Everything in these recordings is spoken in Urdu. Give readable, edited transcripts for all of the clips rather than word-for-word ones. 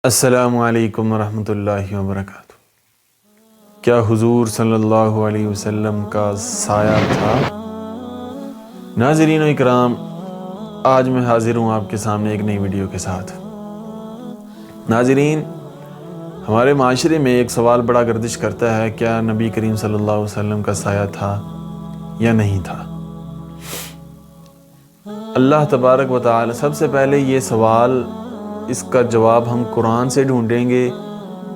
السلام علیکم ورحمۃ اللہ وبرکاتہ۔ کیا حضور صلی اللہ علیہ وسلم کا سایہ تھا؟ ناظرین و اکرام، آج میں حاضر ہوں آپ کے سامنے ایک نئی ویڈیو کے ساتھ۔ ناظرین، ہمارے معاشرے میں ایک سوال بڑا گردش کرتا ہے، کیا نبی کریم صلی اللہ علیہ وسلم کا سایہ تھا یا نہیں تھا؟ اللہ تبارک و تعالی، سب سے پہلے یہ سوال، اس کا جواب ہم قرآن سے ڈھونڈیں گے،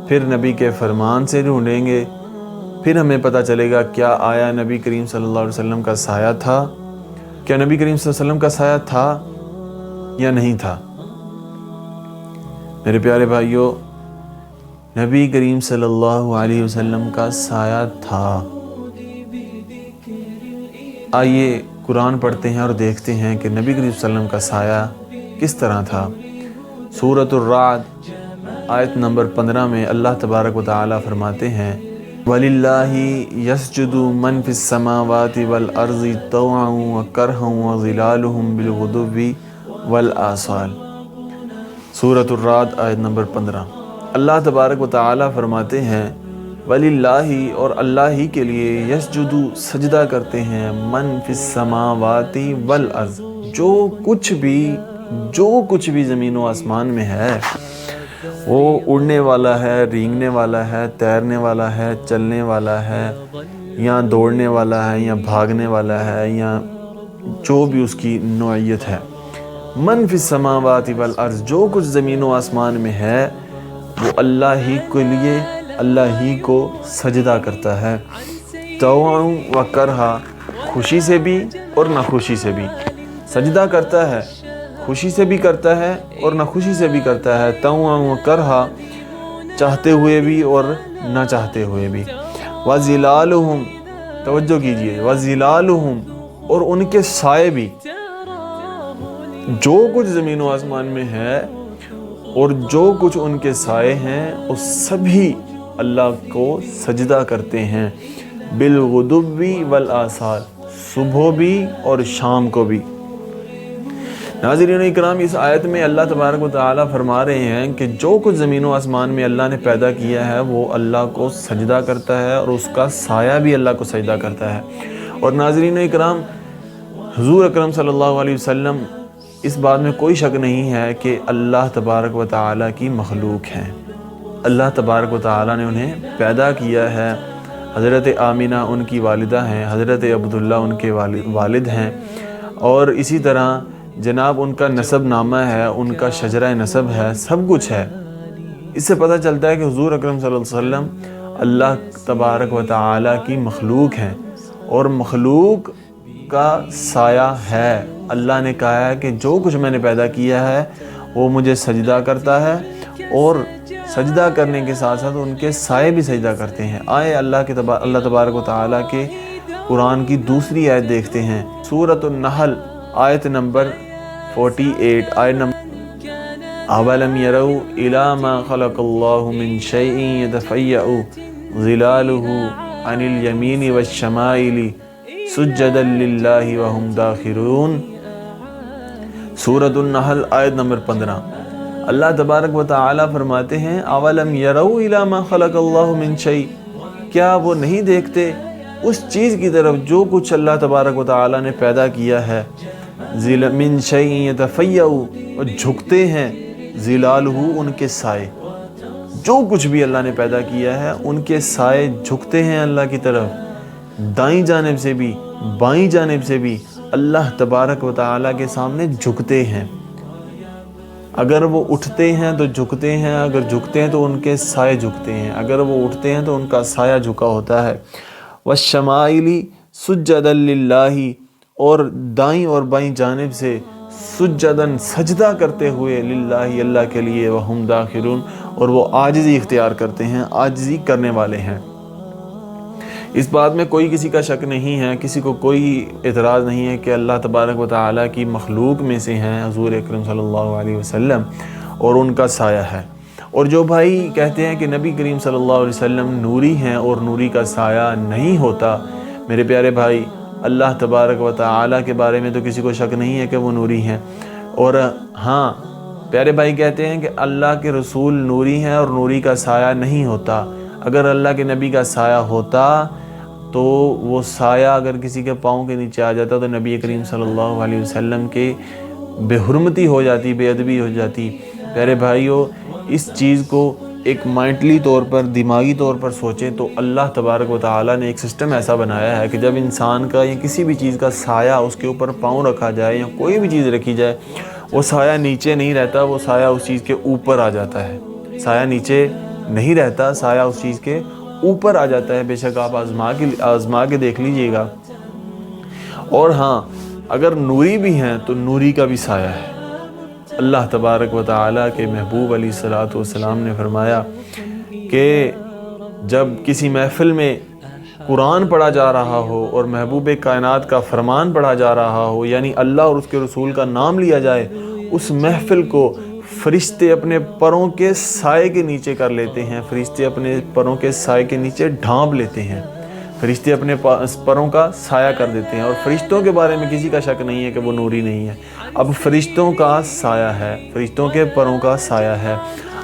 پھر نبی کے فرمان سے ڈھونڈیں گے، پھر ہمیں پتہ چلے گا کیا آیا نبی کریم صلی اللہ علیہ وسلم کا سایہ تھا؟ کیا نبی کریم صلی اللہ علیہ وسلم کا سایہ تھا یا نہیں تھا؟ میرے پیارے بھائیوں، نبی کریم صلی اللہ علیہ وسلم کا سایہ تھا۔ آئیے قرآن پڑھتے ہیں اور دیکھتے ہیں کہ نبی کریم صلی اللہ علیہ وسلم کا سایہ کس طرح تھا۔ سورۃ الرعد آیت نمبر 15 میں اللہ تبارک و تعالی فرماتے ہیں، وَلِلَّهِ يَسْجُدُ مَنْ فِي السَّمَاوَاتِ وَالْأَرْضِ طَوْعًا وَكَرْهًا وَظِلَالُهُمْ بِالْغُدُوِّ وَالْآصَالِ۔ سورۃ الرعد آیت نمبر 15۔ اللہ تبارک و تعالی فرماتے ہیں، وَلِلَّهِ، اور اللہ ہی کے لیے، یسجد، سجدہ کرتے ہیں، من فی السماوات والارض، جو کچھ بھی زمین و آسمان میں ہے، وہ اڑنے والا ہے، رینگنے والا ہے، تیرنے والا ہے، چلنے والا ہے، یا دوڑنے والا ہے، یا بھاگنے والا ہے، یا جو بھی اس کی نوعیت ہے۔ من فی السماوات والارض، جو کچھ زمین و آسمان میں ہے، وہ اللہ ہی کے لیے، اللہ ہی کو سجدہ کرتا ہے، طوعا و کرہا، خوشی سے بھی اور ناخوشی سے بھی سجدہ کرتا ہے، خوشی سے بھی کرتا ہے اور ناخوشی سے بھی کرتا ہے، طوعا و کرہا، چاہتے ہوئے بھی اور نہ چاہتے ہوئے بھی۔ وَظِلَالُهُمْ، توجہ کیجئے، وَظِلَالُهُمْ، اور ان کے سائے بھی، جو کچھ زمین و آسمان میں ہے اور جو کچھ ان کے سائے ہیں، وہ سبھی اللہ کو سجدہ کرتے ہیں، بالغدو والآصال، صبح بھی اور شام کو بھی۔ ناظرین اکرام، اس آیت میں اللہ تبارک و تعالی فرما رہے ہیں کہ جو کچھ زمین و آسمان میں اللہ نے پیدا کیا ہے، وہ اللہ کو سجدہ کرتا ہے، اور اس کا سایہ بھی اللہ کو سجدہ کرتا ہے۔ اور ناظرین اکرام، حضور اکرم صلی اللہ علیہ وسلم، اس بات میں کوئی شک نہیں ہے کہ اللہ تبارک و تعالی کی مخلوق ہیں۔ اللہ تبارک و تعالی نے انہیں پیدا کیا ہے۔ حضرت آمینہ ان کی والدہ ہیں، حضرت عبداللہ ان کے والد ہیں، اور اسی طرح جناب ان کا نسب نامہ ہے، ان کا شجرہ نسب ہے، سب کچھ ہے۔ اس سے پتہ چلتا ہے کہ حضور اکرم صلی اللہ علیہ وسلم اللہ تبارک و تعالی کی مخلوق ہیں، اور مخلوق کا سایہ ہے۔ اللہ نے کہا ہے کہ جو کچھ میں نے پیدا کیا ہے وہ مجھے سجدہ کرتا ہے، اور سجدہ کرنے کے ساتھ ساتھ ان کے سائے بھی سجدہ کرتے ہیں۔ آئے اللہ تبارک و تعالی کے قرآن کی دوسری آیت دیکھتے ہیں، سورۃ النحل آیت نمبر 48، آیت نمبر اولم یروا الی ما خلق اللہ من شیء یتفیأ ظلالہ عن الیمین والشمائل سجدا للہ وہم داخرون۔ سورۃ النحل آیت نمبر 15۔ اللہ تبارک و تعالی فرماتے ہیں، اولم یروا الی ما خلق اللہ من شیء، کیا وہ نہیں دیکھتے اس چیز کی طرف جو کچھ اللہ تبارک و تعالی نے پیدا کیا ہے، من شیء یتفیأ، اور جھکتے ہیں، ظلالہ، ان کے سائے، جو کچھ بھی اللہ نے پیدا کیا ہے ان کے سائے جھکتے ہیں اللہ کی طرف، دائیں جانب سے بھی بائیں جانب سے بھی اللہ تبارک و تعالی کے سامنے جھکتے ہیں۔ اگر وہ اٹھتے ہیں تو جھکتے ہیں، اگر جھکتے ہیں تو ان کے سائے جھکتے ہیں، اگر وہ اٹھتے ہیں تو ان کا سایہ جھکا ہوتا ہے۔ والشمائل سجدا للہ، اور دائیں اور بائیں جانب سے سجدن، سجدہ کرتے ہوئے، للہ، اللہ کے لیے، وہم داخرون، اور وہ عاجزی اختیار کرتے ہیں، عاجزی کرنے والے ہیں۔ اس بات میں کوئی کسی کا شک نہیں ہے، کسی کو کوئی اعتراض نہیں ہے کہ اللہ تبارک و تعالی کی مخلوق میں سے ہیں حضور اکرم صلی اللہ علیہ وسلم، اور ان کا سایہ ہے۔ اور جو بھائی کہتے ہیں کہ نبی کریم صلی اللہ علیہ وسلم نوری ہیں اور نوری کا سایہ نہیں ہوتا، میرے پیارے بھائی، اللہ تبارک و تعالی کے بارے میں تو کسی کو شک نہیں ہے کہ وہ نوری ہیں، اور ہاں، پیارے بھائی کہتے ہیں کہ اللہ کے رسول نوری ہیں اور نوری کا سایہ نہیں ہوتا. اگر اللہ کے نبی کا سایہ ہوتا تو وہ سایہ اگر کسی کے پاؤں کے نیچے آ جاتا تو نبی کریم صلی اللہ علیہ وسلم کے بے حرمتی ہو جاتی, بے ادبی ہو جاتی. پیارے بھائیو, اس چیز کو ایک مائنڈلی طور پر, دماغی طور پر سوچیں تو اللہ تبارک و تعالیٰ نے ایک سسٹم ایسا بنایا ہے کہ جب انسان کا یا کسی بھی چیز کا سایہ اس کے اوپر پاؤں رکھا جائے یا کوئی بھی چیز رکھی جائے, وہ سایہ نیچے نہیں رہتا, وہ سایہ اس چیز کے اوپر آ جاتا ہے. سایہ نیچے نہیں رہتا, سایہ اس چیز کے اوپر آ جاتا ہے. بے شک آپ آزما کے دیکھ لیجئے گا. اور ہاں, اگر نوری بھی ہیں تو نوری کا بھی سایہ ہے. اللہ تبارک و تعالیٰ کے محبوب علیہ الصلوۃ والسلام نے فرمایا کہ جب کسی محفل میں قرآن پڑھا جا رہا ہو اور محبوب کائنات کا فرمان پڑھا جا رہا ہو, یعنی اللہ اور اس کے رسول کا نام لیا جائے, اس محفل کو فرشتے اپنے پروں کے سائے کے نیچے کر لیتے ہیں. فرشتے اپنے پروں کے سائے کے نیچے ڈھانپ لیتے ہیں. فرشتے اپنے پروں کا سایہ کر دیتے ہیں. اور فرشتوں کے بارے میں کسی کا شک نہیں ہے کہ وہ نوری نہیں ہے. اب فرشتوں کا سایہ ہے, فرشتوں کے پروں کا سایہ ہے.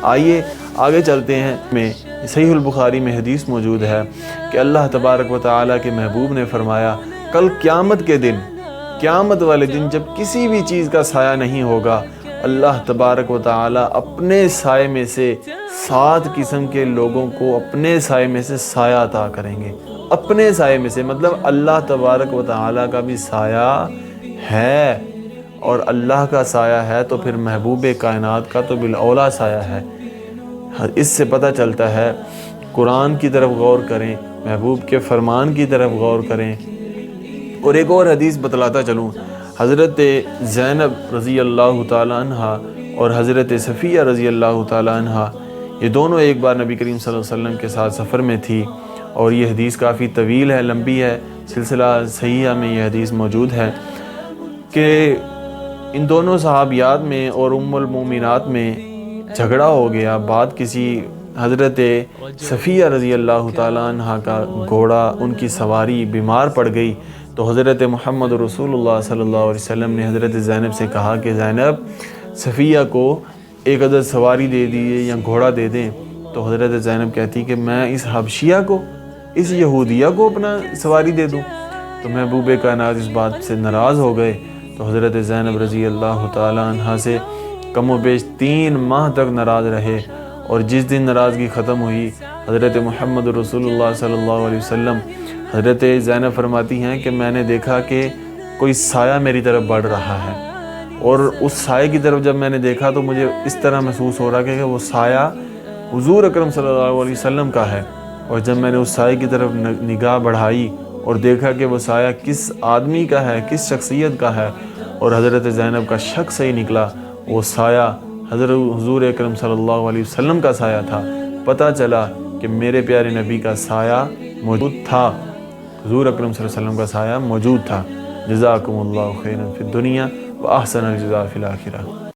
آئیے آگے چلتے ہیں. میں صحیح البخاری میں حدیث موجود ہے کہ اللہ تبارک و تعالیٰ کے محبوب نے فرمایا, کل قیامت کے دن, قیامت والے دن جب کسی بھی چیز کا سایہ نہیں ہوگا, اللہ تبارک و تعالیٰ اپنے سائے میں سے 7 قسم کے لوگوں کو اپنے سائے میں سے سایہ عطا کریں گے. اپنے سائے میں سے, مطلب اللہ تبارک و تعالیٰ کا بھی سایہ ہے, اور اللہ کا سایہ ہے تو پھر محبوب کائنات کا تو بالاولیٰ سایہ ہے. اس سے پتہ چلتا ہے, قرآن کی طرف غور کریں, محبوب کے فرمان کی طرف غور کریں. اور ایک اور حدیث بتلاتا چلوں, حضرت زینب رضی اللہ تعالیٰ عنہ اور حضرت صفیہ رضی اللہ تعالیٰ عنہ, یہ دونوں ایک بار نبی کریم صلی اللہ علیہ وسلم کے ساتھ سفر میں تھی. اور یہ حدیث کافی طویل ہے, لمبی ہے, سلسلہ صحیحہ میں یہ حدیث موجود ہے کہ ان دونوں صحابیات میں اور ام المومنات میں جھگڑا ہو گیا. بات کسی حضرت صفیہ رضی اللہ تعالیٰ عنہ کا گھوڑا, ان کی سواری بیمار پڑ گئی, تو حضرت محمد رسول اللہ صلی اللہ علیہ وسلم نے حضرت زینب سے کہا کہ زینب, صفیہ کو ایک عدد سواری دے دیے یا گھوڑا دے دیں. تو حضرت زینب کہتی کہ میں اس حبشیہ کو, اس یہودیہ کو اپنا سواری دے دوں. تو محبوب کائنات اس بات سے ناراض ہو گئے. تو حضرت زینب رضی اللہ تعالیٰ عنہ سے کم و بیش 3 ماہ تک ناراض رہے. اور جس دن ناراضگی ختم ہوئی, حضرت محمد رسول اللہ صلی اللہ علیہ وسلم, حضرت زینب فرماتی ہیں کہ میں نے دیکھا کہ کوئی سایہ میری طرف بڑھ رہا ہے, اور اس سائے کی طرف جب میں نے دیکھا تو مجھے اس طرح محسوس ہو رہا کہ وہ سایہ حضور اکرم صلی اللہ علیہ وسلم کا ہے. اور جب میں نے اس سائے کی طرف نگاہ بڑھائی اور دیکھا کہ وہ سایہ کس آدمی کا ہے, کس شخصیت کا ہے, اور حضرت زینب کا شک صحیح نکلا, وہ سایہ حضور اکرم صلی اللہ علیہ وسلم کا سایہ تھا. پتہ چلا کہ میرے پیارے نبی کا سایہ موجود تھا, حضور اکرم صلی اللہ علیہ وسلم کا سایہ موجود تھا. جزاکم اللہ خیرا فی الدنیا و احسن الجزاء فی الآخرہ.